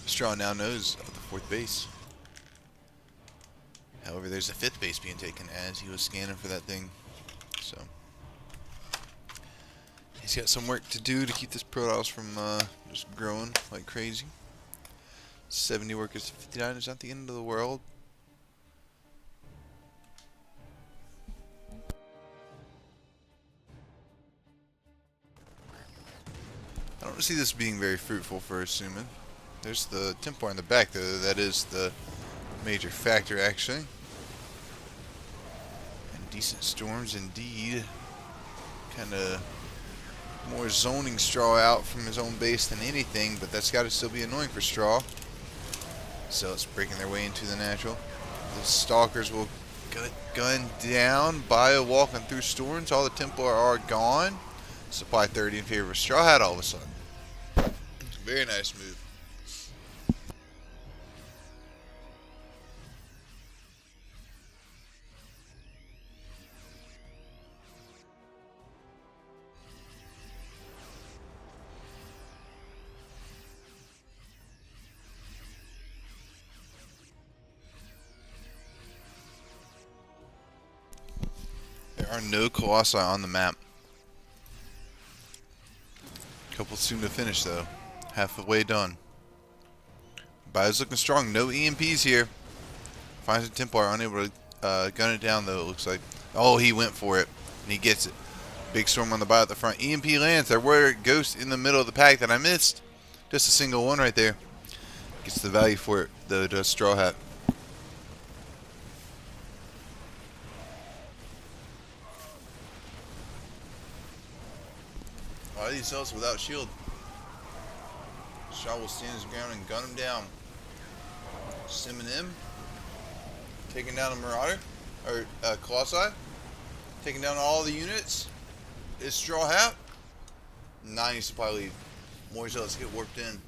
Straw now knows of the 4th base. However, there's a 5th base being taken as he was scanning for that thing. So he's got some work to do to keep this Protoss from just growing like crazy. 70 workers to 59 is not the end of the world. I don't see this being very fruitful for Summan. There's the Templar in the back though. That is the major factor actually. And decent storms indeed. Kind of more zoning Straw out from his own base than anything, but that's got to still be annoying for Straw. So it's breaking their way into the natural. The Stalkers will get gunned down. Bio walking through storms. All the Templar are gone. Supply 30 in favor of Strawhat all of a sudden. Very nice move. There are no Colossi on the map. Couple soon to finish though. Half the way done. Bio's looking strong. No EMPs here. Finds a Templar unable to gun it down though, it looks like. Oh, he went for it. And he gets it. Big storm on the Bio at the front. EMP lands. There were ghosts in the middle of the pack that I missed. Just a single one right there. Gets the value for it though, does Strawhat. A lot of these cells without shield. Shaw will stand his ground and gun him down. Simming him. Taking down a Marauder. Or Colossi. Taking down all the units. Is Strawhat. 90 supply lead. More zealots get warped in.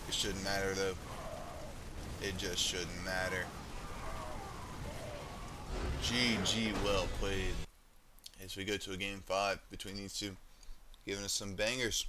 It shouldn't matter though. It just shouldn't matter. GG, well played. As we go to a game 5 between these two. Giving us some bangers.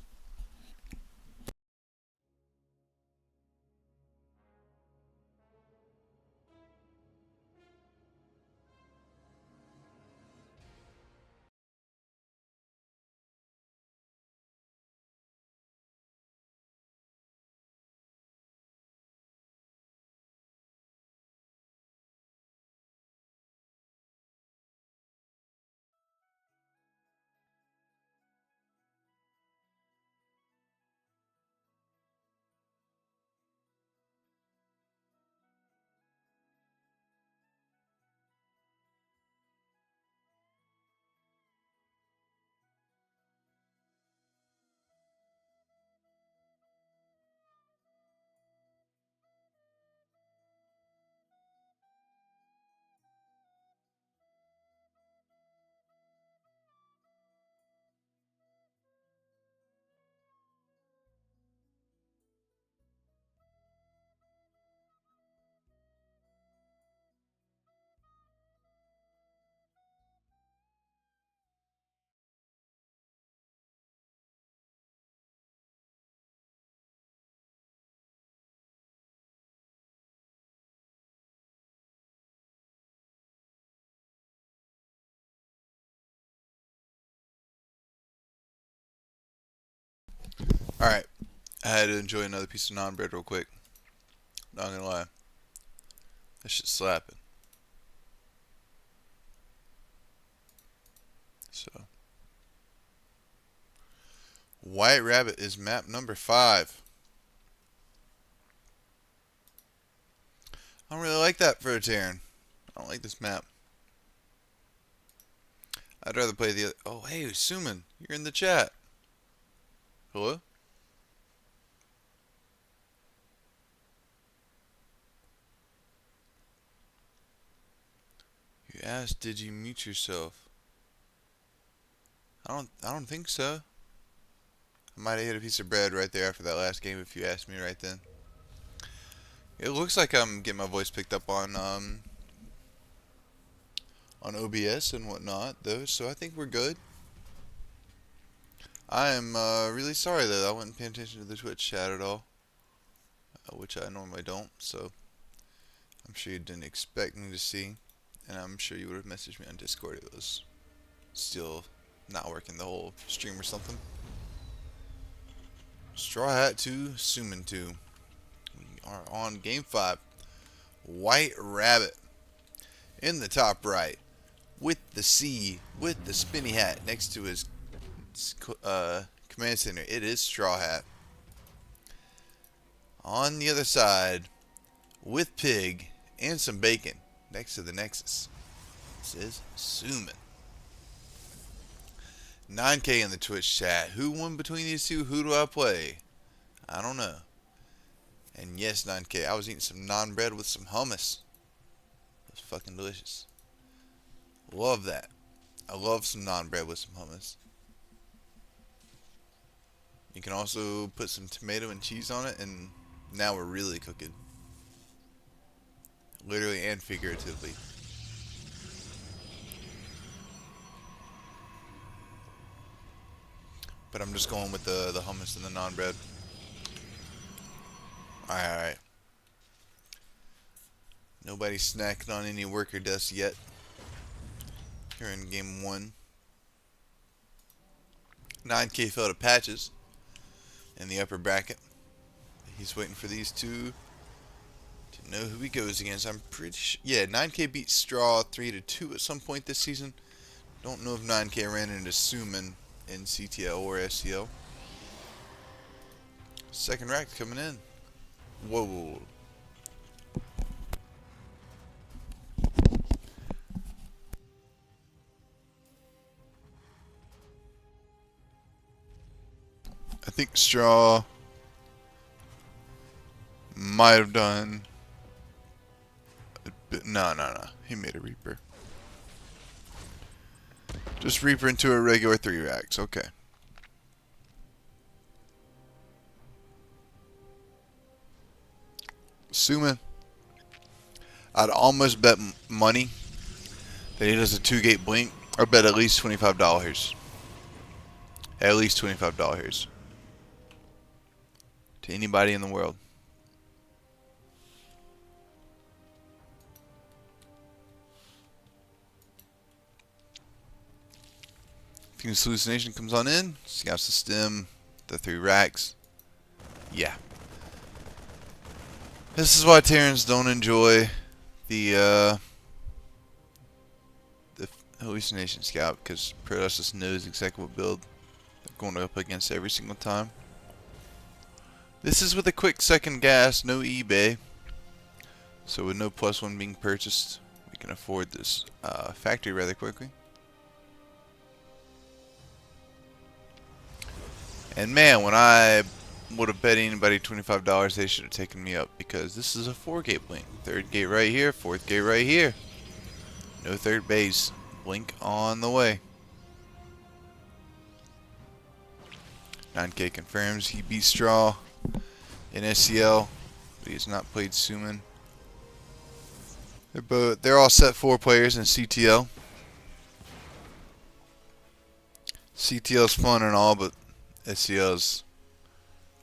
Alright, I had to enjoy another piece of non-bread real quick. Not gonna lie. That shit's slapping. So, White Rabbit is map number 5. I don't really like that for a Terran. I don't like this map. I'd rather play the other. Oh, hey, Summan, you're in the chat. Hello? You asked, did you mute yourself? I don't think so. I might have hit a piece of bread right there after that last game if you asked me right then. It looks like I'm getting my voice picked up on OBS and whatnot though, so I think we're good. I am really sorry though, I wasn't paying attention to the Twitch chat at all, which I normally don't, so I'm sure you didn't expect me to see, and I'm sure you would have messaged me on Discord if it was still not working the whole stream or something. Strawhat 2, Summan 2. We are on game 5. White Rabbit in the top right with the C, with the spinny hat next to his command center. It is Strawhat. On the other side with pig and some bacon next to the Nexus. This is Summan. 9K in the Twitch chat. Who won between these two? Who do I play? I don't know. And yes, 9K, I was eating some naan bread with some hummus. It was fucking delicious. Love that. I love some naan bread with some hummus. You can also put some tomato and cheese on it, and now we're really cooking. Literally and figuratively. But I'm just going with the hummus and the naan bread. Alright. Nobody snacking on any worker dust yet. Here in game 1. 9K fell to Patches in the upper bracket. He's waiting for these two to know who he goes against. I'm pretty sure. Yeah, 9K beat Straw 3-2 at some point this season. Don't know if 9K ran into Summan in CTL or SCL. Second rack coming in. Whoa. I think Straw might have done a bit. No. He made a Reaper. Just Reaper into a regular 3 racks. Okay. Summan. I'd almost bet money that he does a 2-gate blink. I bet at least $25. At least $25. To anybody in the world. Fuse Hallucination comes on in. Scouts the stem. The 3 racks. Yeah. This is why Terrans don't enjoy the Hallucination Scout, because Protoss just knows exactly what build they're going up against every single time. This is with a quick second gas, no eBay. So with no +1 being purchased, we can afford this factory rather quickly. And man, when I would have bet anybody $25, they should have taken me up, because this is a 4-gate blink. 3rd gate right here, 4th gate right here. No 3rd base. Blink on the way. 9K confirms he beat Straw in SCL, but he has not played Summan. They're all set 4 players in CTL. CTL's fun and all, but SCL's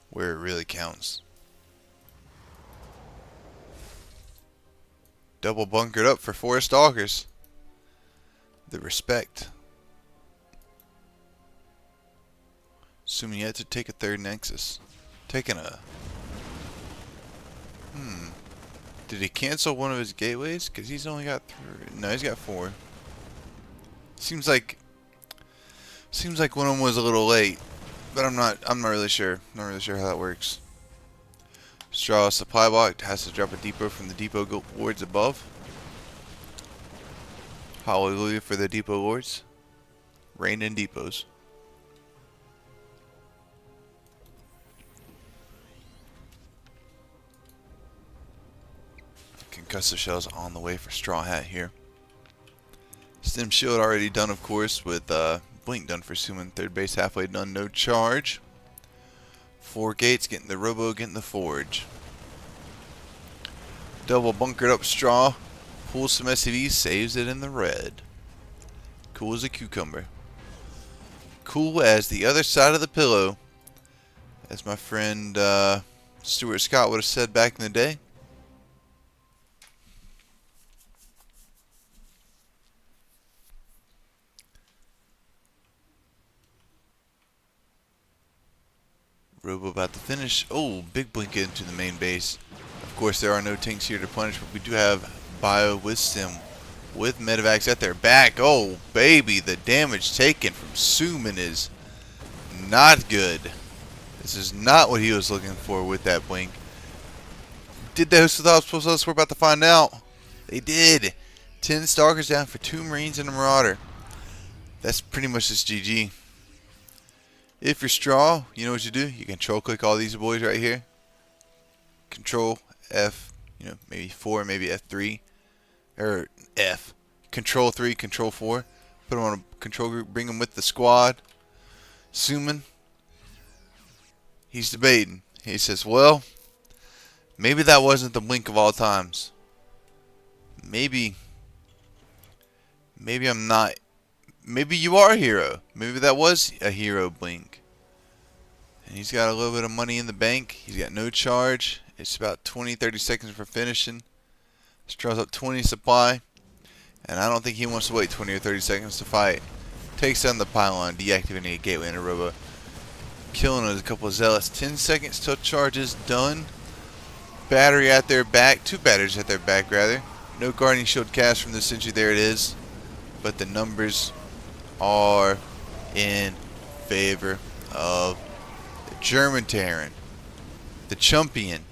where it really counts. Double bunkered up for 4 stalkers. The respect. Assuming yet to take a third Nexus. Taking a... Did he cancel one of his gateways? Because he's only got 3. No, he's got 4. Seems like one of them was a little late. But I'm not really sure. Not really sure how that works. Straw supply block has to drop a depot from the depot wards above. Hallelujah for the depot lords. Rain in depots. Concussive shells on the way for Strawhat here. Stim shield already done, of course, with blink done for Summan. Third base halfway done, no charge. 4 gates, getting the robo, getting the forge. Double bunkered up Straw. Pulls some SCVs, saves it in the red. Cool as a cucumber. Cool as the other side of the pillow. As my friend Stuart Scott would have said back in the day. Robo about to finish. Oh, big blink into the main base. Of course, there are no tanks here to punish, but we do have Bio with Stim, with Medivacs at their back. Oh, baby, the damage taken from Summan is not good. This is not what he was looking for with that blink. Did they host without us? We're about to find out. They did. 10 Stalkers down for 2 Marines and a Marauder. That's pretty much just GG. If you're Straw, you know what you do. You control click all these boys right here. Control F, maybe 4, maybe F3, or F. Control 3, Control 4. Put them on a control group, bring them with the squad. Summan, he's debating. He says, well, maybe that wasn't the blink of all times. Maybe I'm not. Maybe you are a hero. Maybe that was a hero blink. And he's got a little bit of money in the bank. He's got no charge. It's about 20-30 seconds for finishing. Straws up 20 supply. And I don't think he wants to wait 20 or 30 seconds to fight. Takes down the pylon, deactivating a gateway and a robo. Killing a couple of zealots. 10 seconds till charge is done. Battery at their back. 2 batteries at their back, rather. No guardian shield cast from the sentry. There it is. But the numbers are in favor of the German Terran, the champion,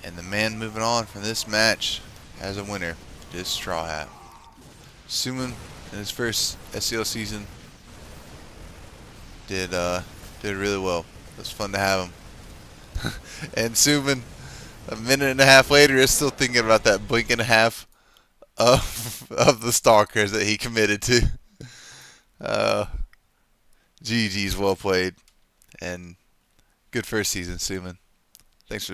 and the man moving on from this match as a winner is Strawhat. Summan in his first SCL season did really well. It was fun to have him. And Summan, a minute and a half later, is still thinking about that blink and a half of the stalkers that he committed to. GG's, well played, and good first season, Summan. Thanks for